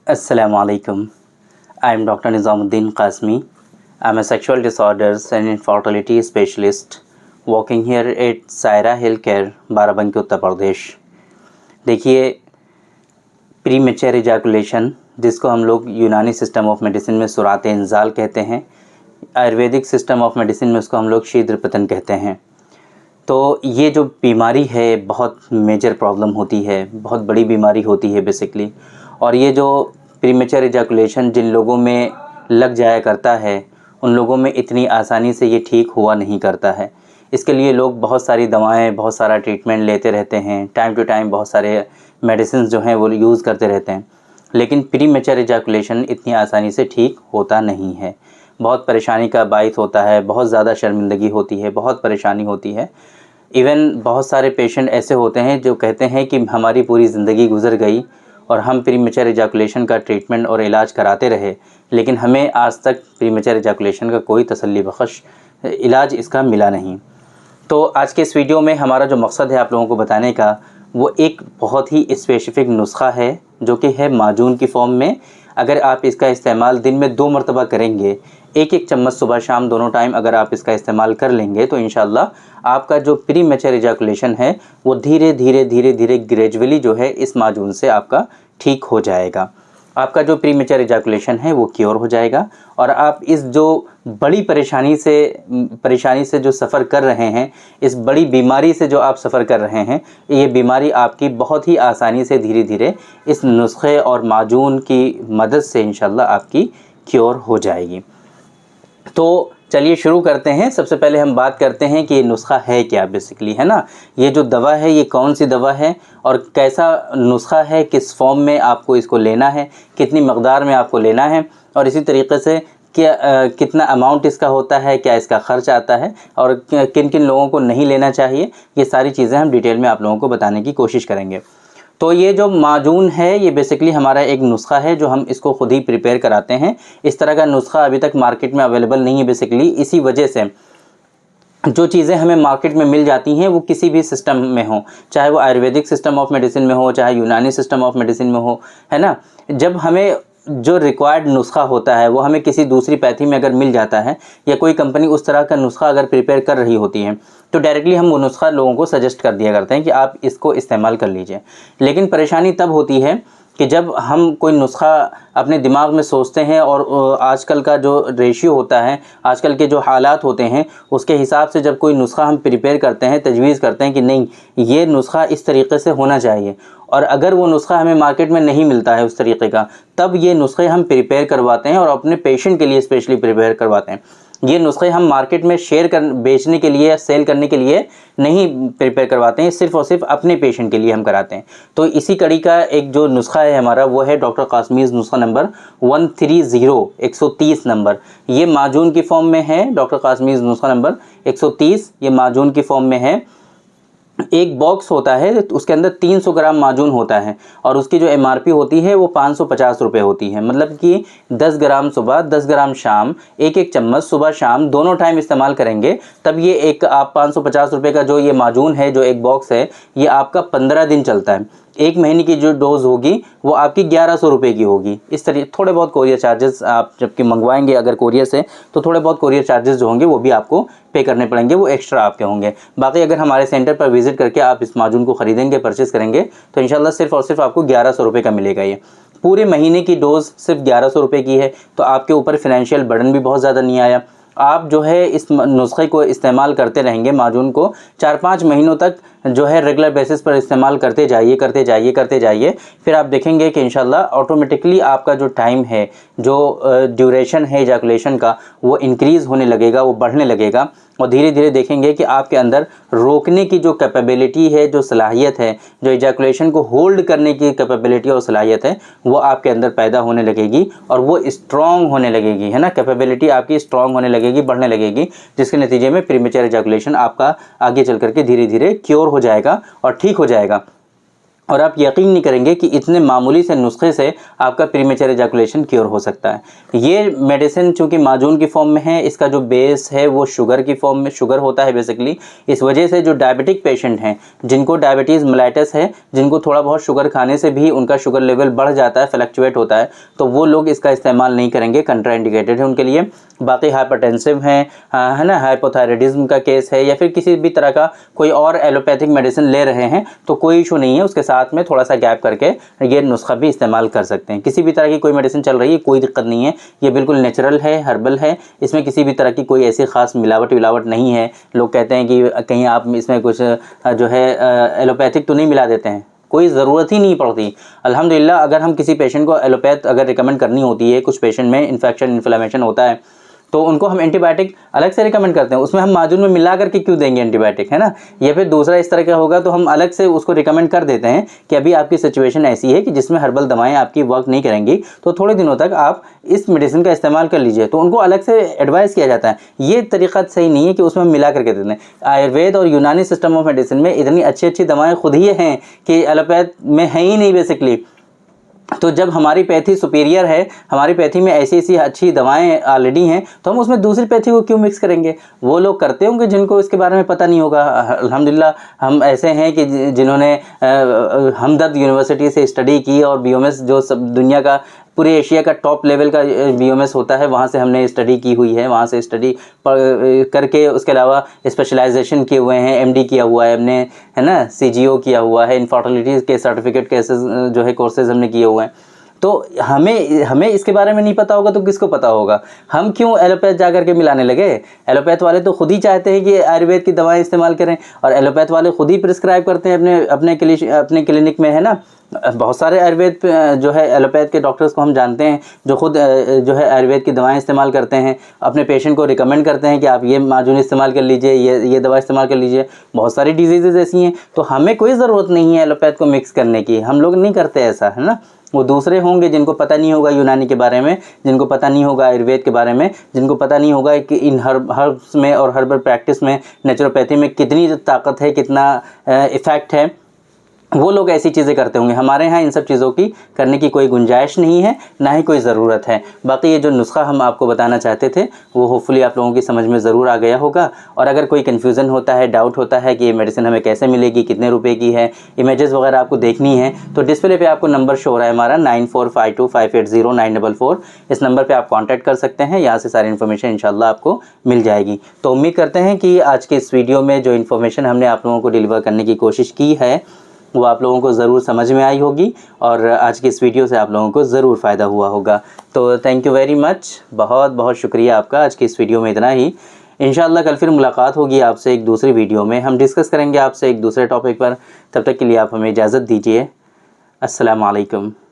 Assalamualaikum. I am Dr. Nizamuddin Qasmi. I am a sexual disorders and infertility specialist working here at Saira Healthcare, Barabanki Uttar Pradesh. देखिए, pre mature ejaculation जिसको हम लोग यूनानी system of medicine में सुरात इंजाल कहते हैं, आयुर्वेदिक सिस्टम ऑफ मेडिसिन में उसको हम लोग शीघ्र पतन कहते हैं। तो ये जो बीमारी है बहुत मेजर प्रॉब्लम होती है, बहुत बड़ी बीमारी होती है बेसिकली। और ये जो प्रीमेच्योर इजैकुलेशन जिन लोगों में लग जाया करता है, उन लोगों में इतनी आसानी से ये ठीक हुआ नहीं करता है। इसके लिए लोग बहुत सारी दवाएं, बहुत सारा ट्रीटमेंट लेते रहते हैं, टाइम टू टाइम बहुत सारे मेडिसिन जो हैं वो यूज़ करते रहते हैं, लेकिन प्रीमेच्योर इजैकुलेशन इतनी आसानी से ठीक होता नहीं है। बहुत परेशानी का बाइस होता है, बहुत ज़्यादा शर्मिंदगी होती है, बहुत परेशानी होती है। इवन बहुत सारे पेशेंट ऐसे होते हैं जो कहते हैं कि हमारी पूरी ज़िंदगी गुजर गई और हम प्रीमेच्योर इजैकुलेशन का ट्रीटमेंट और इलाज कराते रहे, लेकिन हमें आज तक प्रीमेच्योर इजैकुलेशन का कोई तसल्ली बख्श इलाज इसका मिला नहीं। तो आज के इस वीडियो में हमारा जो मकसद है आप लोगों को बताने का, वो एक बहुत ही स्पेसिफ़िक नुस्खा है जो कि है माजून की फॉर्म में। अगर आप इसका इस्तेमाल दिन में 2 मरतबा करेंगे, एक चम्मच सुबह शाम दोनों टाइम अगर आप इसका इस्तेमाल कर लेंगे, तो इंशाल्लाह आपका जो प्रीमेच्योर इजैकुलेशन है वो धीरे धीरे ग्रेजुअली जो है इस माजून से आपका ठीक हो जाएगा। आपका जो प्रीमेच्योर इजैकुलेशन है वो क्योर हो जाएगा और आप इस जो बड़ी परेशानी से जो सफ़र कर रहे हैं, इस बड़ी बीमारी से जो आप सफ़र कर रहे हैं, ये बीमारी आपकी बहुत ही आसानी से धीरे धीरे इस नुस्खे और माजून की मदद से इंशाल्लाह आपकी क्योर हो जाएगी। तो चलिए शुरू करते हैं। सबसे पहले हम बात करते हैं कि ये नुस्खा है क्या बेसिकली, है ना। ये जो दवा है ये कौन सी दवा है और कैसा नुस्खा है, किस फॉर्म में आपको इसको लेना है, कितनी मकदार में आपको लेना है, और इसी तरीके से कितना अमाउंट इसका होता है, क्या इसका ख़र्च आता है और किन किन लोगों को नहीं लेना चाहिए, ये सारी चीज़ें हम डिटेल में आप लोगों को बताने की कोशिश करेंगे। तो ये जो माजून है ये बेसिकली हमारा एक नुस्खा है जो हम इसको ख़ुद ही प्रिपेयर कराते हैं। इस तरह का नुस्खा अभी तक मार्केट में अवेलेबल नहीं है बेसिकली। इसी वजह से जो चीज़ें हमें मार्केट में मिल जाती हैं वो किसी भी सिस्टम में हो, चाहे वो आयुर्वेदिक सिस्टम ऑफ मेडिसिन में हो, चाहे यूनानी सिस्टम ऑफ मेडिसिन में हो, है ना। जब हमें जो रिक्वायर्ड नुस्खा होता है वो हमें किसी दूसरी पैथी में अगर मिल जाता है या कोई कंपनी उस तरह का नुस्खा अगर प्रिपेयर कर रही होती है, तो डायरेक्टली हम वो नुस्खा लोगों को सजेस्ट कर दिया करते हैं कि आप इसको इस्तेमाल कर लीजिए। लेकिन परेशानी तब होती है कि जब हम कोई नुस्खा अपने दिमाग में सोचते हैं और आजकल का जो रेशियो होता है, आजकल के जो हालात होते हैं, उसके हिसाब से जब कोई नुस्खा हम प्रिपेयर करते हैं, तजवीज़ करते हैं कि नहीं ये नुस्खा इस तरीके से होना चाहिए, और अगर वो नुस्खा हमें मार्केट में नहीं मिलता है उस तरीके का, तब ये नुस्खे हम प्रिपेयर करवाते हैं और अपने पेशेंट के लिए स्पेशली प्रिपेयर करवाते हैं। ये नुस्खे हम मार्केट में बेचने के लिए या सेल करने के लिए नहीं प्रिपेयर करवाते हैं, सिर्फ़ और सिर्फ अपने पेशेंट के लिए हम कराते हैं। तो इसी कड़ी का एक जो नुस्खा है हमारा वो है डॉक्टर कासमीज़ नुस्खा नंबर 130 नंबर। ये माजून की फॉर्म में है। डॉक्टर कासमीज़ नुस्खा नंबर 130 ये माजून की फॉर्म में है। एक बॉक्स होता है, उसके अंदर 300 ग्राम माजून होता है और उसकी जो MRP होती है वो 550 रुपये होती है। मतलब कि 10 ग्राम सुबह 10 ग्राम शाम, एक चम्मच सुबह शाम दोनों टाइम इस्तेमाल करेंगे, तब ये एक आप 550 रुपये का जो ये माजून है, जो एक बॉक्स है, ये आपका 15 दिन चलता है। 1 महीने की जो डोज़ होगी वो आपकी 1100 रुपये की होगी। इस तरीके थोड़े बहुत कोरियर चार्जेस आप जबकि मंगवाएंगे अगर कोरियर से, तो थोड़े बहुत कोरियर चार्जेस जो होंगे वो भी आपको पे करने पड़ेंगे, वो एक्स्ट्रा आपके होंगे। बाकी अगर हमारे सेंटर पर विजिट करके आप इस माजून को ख़रीदेंगे, परचेज़ करेंगे, तो इंशाल्लाह सिर्फ़ और सिर्फ आपको 1100 रुपये का मिलेगा। ये पूरे महीने की डोज़ सिर्फ 1100 रुपये की है, तो आपके ऊपर फिनेंशियल बर्डन भी बहुत ज़्यादा नहीं आया। आप जो है इस नुस्खे को इस्तेमाल करते रहेंगे, माजून को 4-5 महीनों तक जो है रेगुलर बेसिस पर इस्तेमाल करते जाइए। फिर आप देखेंगे कि इंशाल्लाह ऑटोमेटिकली आपका जो टाइम है, जो ड्यूरेशन है इजैकुलेशन का, वो इंक्रीज़ होने लगेगा, वो बढ़ने लगेगा और धीरे धीरे देखेंगे कि आपके अंदर रोकने की जो कैपेबिलिटी है, जो सलाहियत है, जो इजैकुलेशन को होल्ड करने की कैपेबिलिटी और सलाहियत है, वो आपके अंदर पैदा होने लगेगी और वो स्ट्रॉन्ग होने लगेगी, है ना। कैपेबिलिटी आपकी स्ट्रॉन्ग होने लगेगी, बढ़ने लगेगी, जिसके नतीजे में प्रीमेच्योर इजैकुलेशन आपका आगे चल करके धीरे धीरे क्योर हो जाएगा और ठीक हो जाएगा। और आप यकीन नहीं करेंगे कि इतने मामूली से नुस्खे से आपका प्रीमेचर एजाकुलेशन क्योर हो सकता है। ये मेडिसिन चूँकि माजून की फॉर्म में है, इसका जो बेस है वो शुगर की फॉर्म में शुगर होता है बेसिकली। इस वजह से जो डायबिटिक पेशेंट हैं, जिनको डायबिटीज़ मेलाइटस है, जिनको थोड़ा बहुत शुगर खाने से भी उनका शुगर लेवल बढ़ जाता है, फ्लक्चुएट होता है, तो वो लोग इसका इस्तेमाल नहीं करेंगे, कंट्राइंडिकेटेड है उनके लिए। बाकी हाइपरटेंसिव हैं, है ना, हाइपोथायराइडिज्म का केस है, या फिर किसी भी तरह का कोई और एलोपैथिक मेडिसिन ले रहे हैं, तो कोई इशू नहीं है, उसके साथ में थोड़ा सा गैप करके ये नुस्खा भी इस्तेमाल कर सकते हैं। किसी भी तरह की कोई मेडिसिन चल रही है, कोई दिक्कत नहीं है, ये बिल्कुल नेचुरल है, हर्बल है, इसमें किसी भी तरह की कोई ऐसी ख़ास मिलावट नहीं है। लोग कहते हैं कि कहीं आप इसमें कुछ जो है एलोपैथिक तो नहीं मिला देते हैं, कोई ज़रूरत ही नहीं पड़ती। अल्हम्दुलिल्लाह अगर हम किसी पेशेंट को एलोपैथ अगर रिकमेंड करनी होती है, कुछ पेशेंट में इन्फेक्शन इन्फ्लेमेशन होता है, तो उनको हम एंटीबायोटिक अलग से रिकमेंड करते हैं। उसमें हम माजून में मिला करके क्यों देंगे एंटीबायोटिक, है ना। या फिर दूसरा इस तरह का होगा तो हम अलग से उसको रिकमेंड कर देते हैं कि अभी आपकी सिचुएशन ऐसी है कि जिसमें हर्बल दवाएं आपकी वर्क नहीं करेंगी, तो थोड़े दिनों तक आप इस मेडिसिन का इस्तेमाल कर लीजिए, तो उनको अलग से एडवाइस किया जाता है। ये तरीका सही नहीं है कि उसमें मिला करके देते हैं। आयुर्वेद और यूनानी सिस्टम ऑफ मेडिसिन में इतनी अच्छी अच्छी दवाएँ खुद ही हैं कि एलोपैथ में है ही नहीं बेसिकली। तो जब हमारी पैथी सुपीरियर है, हमारी पैथी में ऐसी ऐसी अच्छी दवाएं ऑलरेडी हैं, तो हम उसमें दूसरी पैथी को क्यों मिक्स करेंगे। वो लोग करते होंगे जिनको इसके बारे में पता नहीं होगा। अल्हम्दुलिल्लाह हम ऐसे हैं कि जिन्होंने हमदर्द यूनिवर्सिटी से स्टडी की और बीओएमएस जो सब दुनिया का पूरे एशिया का टॉप लेवल का बीओएमएस होता है, वहाँ से हमने स्टडी की हुई है, वहाँ से स्टडी करके उसके अलावा स्पेशलाइजेशन किए हुए हैं, एमडी किया हुआ है हमने, है ना, सीजीओ किया हुआ है, इनफर्टिलिटी के सर्टिफिकेट केसेस जो है कोर्सेज हमने किए हुए हैं। तो हमें इसके बारे में नहीं पता होगा तो किसको पता होगा। हम क्यों एलोपैथ जा करके मिलाने लगे। एलोपैथ वाले तो खुद ही चाहते हैं कि आयुर्वेद की दवाएं इस्तेमाल करें, और एलोपैथ वाले खुद ही प्रिस्क्राइब करते हैं अपने क्लिनिक में, है ना। बहुत सारे आयुर्वेद जो है एलोपैथ के डॉक्टर्स को हम जानते हैं जो खुद जो है आयुर्वेद की दवाएं इस्तेमाल करते हैं, अपने पेशेंट को रिकमेंड करते हैं कि आप ये माजून इस्तेमाल कर लीजिए, ये दवा इस्तेमाल कर लीजिए। बहुत सारी डिजीज़ेज़ ऐसी हैं, तो हमें कोई ज़रूरत नहीं है एलोपैथ को मिक्स करने की, हम लोग नहीं करते ऐसा, है ना। वो दूसरे होंगे जिनको पता नहीं होगा यूनानी के बारे में, जिनको पता नहीं होगा आयुर्वेद के बारे में, जिनको पता नहीं होगा कि इन हर्ब्स में और हर्बल प्रैक्टिस में, नेचुरोपैथी में कितनी ताकत है, कितना इफ़ेक्ट है, वो लोग ऐसी चीज़ें करते होंगे। हमारे यहाँ इन सब चीज़ों की करने की कोई गुंजाइश नहीं है, ना ही कोई ज़रूरत है। बाकी ये जो नुस्खा हम आपको बताना चाहते थे वो होपफुली आप लोगों की समझ में ज़रूर आ गया होगा। और अगर कोई कन्फ्यूज़न होता है, डाउट होता है कि ये मेडिसिन हमें कैसे मिलेगी, कितने रुपए की है, इमेजेस वगैरह आपको देखनी है, तो डिस्प्ले पे आपको नंबर शो हो रहा है हमारा 9452580944। इस नंबर पर आप कॉन्टैक्ट कर सकते हैं, यहाँ से सारी इन्फॉर्मेशन इंशाल्लाह आपको मिल जाएगी। तो उम्मीद करते हैं कि आज के इस वीडियो में जो इन्फॉर्मेशन हमने आप लोगों को डिलीवर करने की कोशिश की है वो आप लोगों को ज़रूर समझ में आई होगी, और आज की इस वीडियो से आप लोगों को ज़रूर फ़ायदा हुआ होगा। तो थैंक यू वेरी मच, बहुत बहुत शुक्रिया आपका। आज की इस वीडियो में इतना ही। इंशाअल्लाह कल फिर मुलाकात होगी आपसे एक दूसरी वीडियो में, हम डिस्कस करेंगे आपसे एक दूसरे टॉपिक पर। तब तक के लिए आप हमें इजाज़त दीजिए। अस्सलाम वालेकुम।